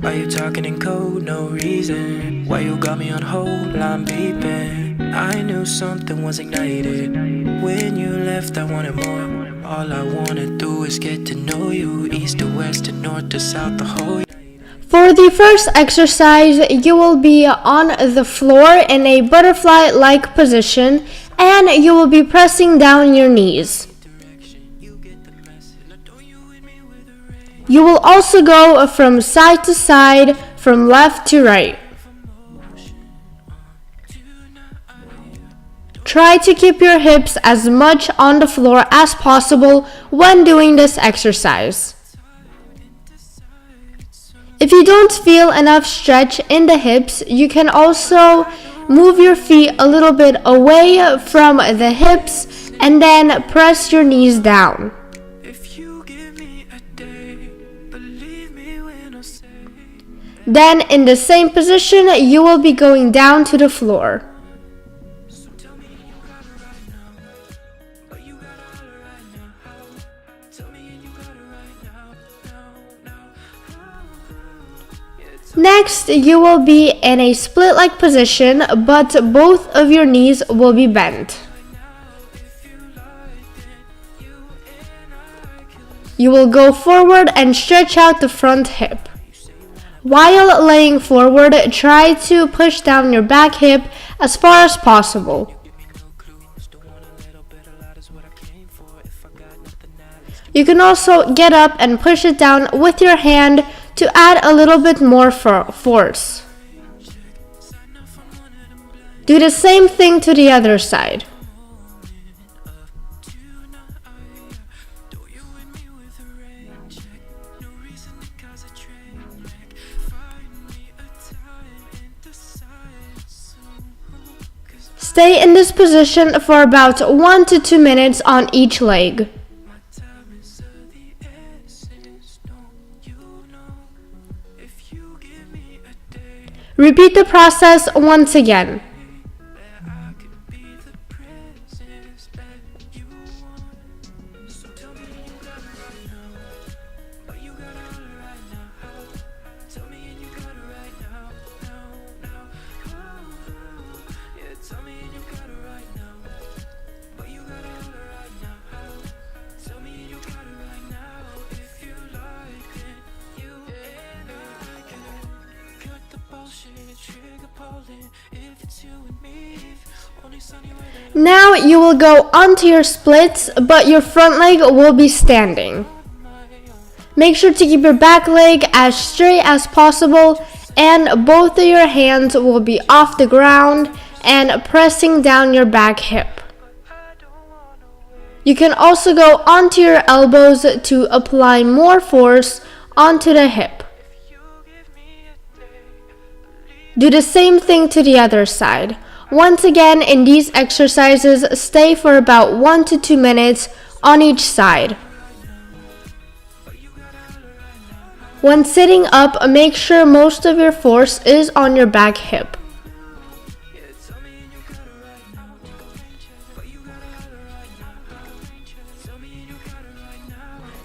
Why you talking in code, no reason? Why you got me on hold, I'm beeping? I knew something was ignited. When you left I wanted more. All I wanna do is get to know you. East to west to north to south, the whole. For the first exercise, you will be on the floor in a butterfly-like position, and you will be pressing down your knees. You will also go from side to side, from left to right. Try to keep your hips as much on the floor as possible when doing this exercise. If you don't feel enough stretch in the hips, you can also move your feet a little bit away from the hips and then press your knees down. Then in the same position, you will be going down to the floor. Next, you will be in a split-like position, but both of your knees will be bent. You will go forward and stretch out the front hip. While laying forward, try to push down your back hip as far as possible. You can also get up and push it down with your hand to add a little bit more force. Do the same thing to the other side. Stay in this position for about 1 to 2 minutes on each leg. Repeat the process once again. Now you will go onto your splits, but your front leg will be standing. Make sure to keep your back leg as straight as possible, and both of your hands will be off the ground and pressing down your back hip. You can also go onto your elbows to apply more force onto the hip. Do the same thing to the other side. Once again, in these exercises, stay for about 1 to 2 minutes on each side. When sitting up, make sure most of your force is on your back hip.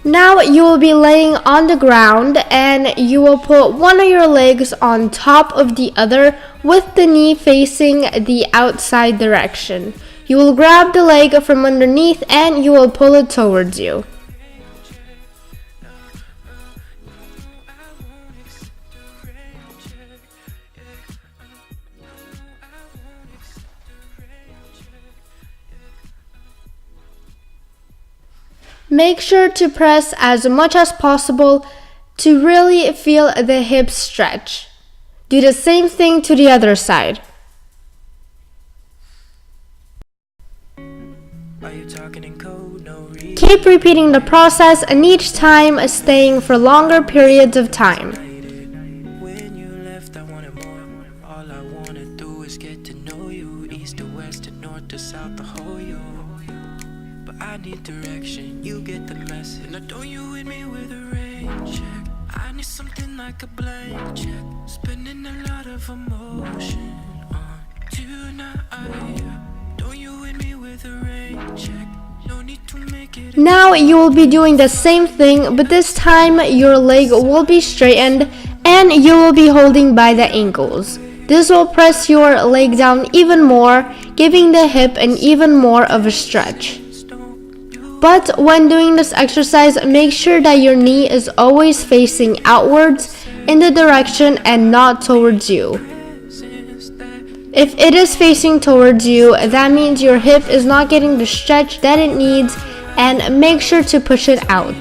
Now you will be laying on the ground, and you will put one of your legs on top of the other with the knee facing the outside direction. You will grab the leg from underneath and you will pull it towards you. Make sure to press as much as possible to really feel the hips stretch. Do the same thing to the other side. Keep repeating the process, and each time staying for longer periods of time. When you left I wanted more. All I wanna do is get to know you. East to west to north to south, the whole you. But I need direction, you get the message. Now don't you hit me with a rain check. I need something like a blank check. Spending a lot of emotion on tonight. Don't you hit me with a rain check. No need to make it. Now you will be doing the same thing, but this time your leg will be straightened and you will be holding by the ankles. This will press your leg down even more, giving the hip an even more of a stretch. But when doing this exercise, make sure that your knee is always facing outwards in the direction and not towards you. If it is facing towards you, that means your hip is not getting the stretch that it needs, and make sure to push it out.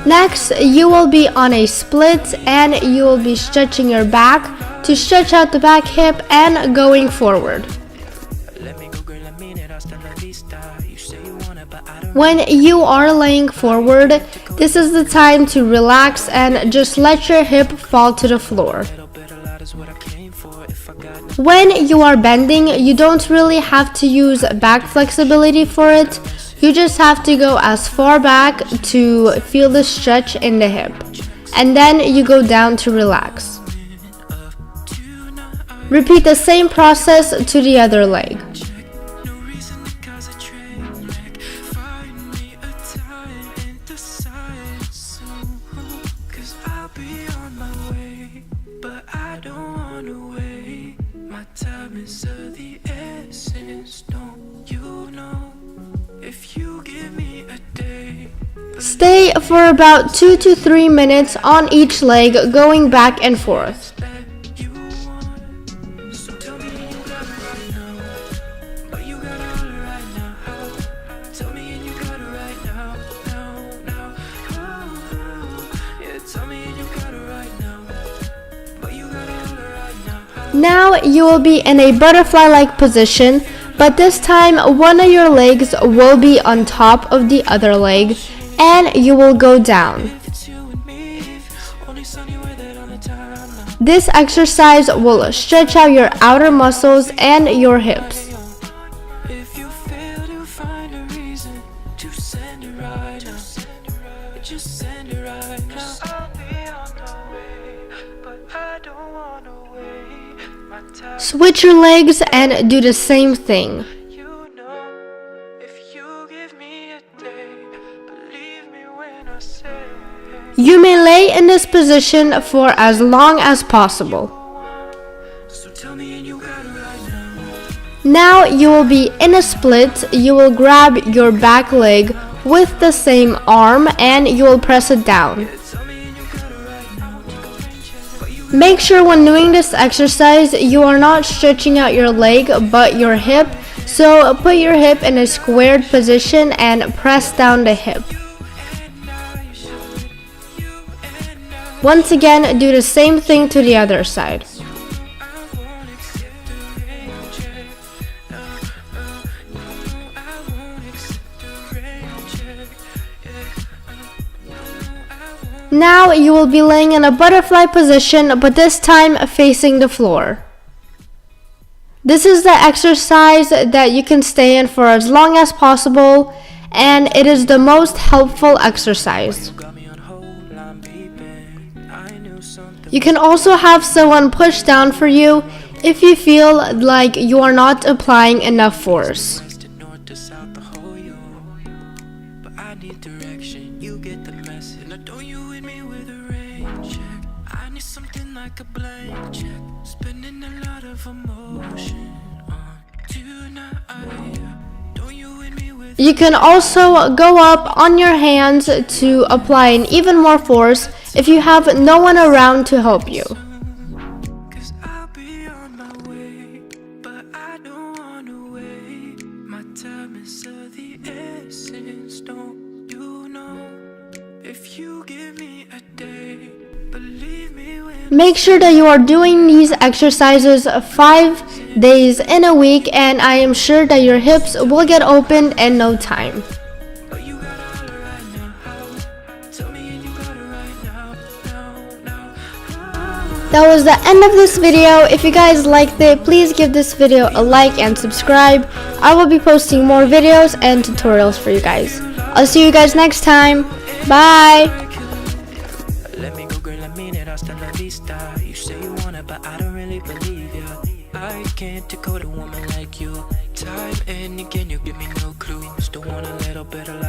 Next, you will be on a split and you will be stretching your back to stretch out the back hip and going forward. When you are laying forward, this is the time to relax and just let your hip fall to the floor. When you are bending, you don't really have to use back flexibility for it. You just have to go as far back to feel the stretch in the hip, and then you go down to relax. Repeat the same process to the other leg. Stay for about 2 to 3 minutes on each leg, going back and forth. Now you will be in a butterfly-like position, but this time one of your legs will be on top of the other leg and you will go down. This exercise will stretch out your outer muscles and your hips. Switch your legs and do the same thing. You may lay in this position for as long as possible. Now you will be in a split. You will grab your back leg with the same arm and you will press it down. Make sure when doing this exercise, you are not stretching out your leg but your hip. So put your hip in a squared position and press down the hip. Once again, do the same thing to the other side. Now you will be laying in a butterfly position, but this time facing the floor. This is the exercise that you can stay in for as long as possible, and it is the most helpful exercise. You can also have someone push down for you if you feel like you are not applying enough force. You can also go up on your hands to apply an even more force if you have no one around to help you. Make sure that you are doing these exercises 5 days in a week, and I am sure that your hips will get opened in no time. That was the end of this video. If you guys liked it, please give this video a like and subscribe. I will be posting more videos and tutorials for you guys. I'll see you guys next time. Bye! You say you want it, but I don't really believe you. I can't decode a woman like you. Time and again, you give me no clues. want a little bit, a lot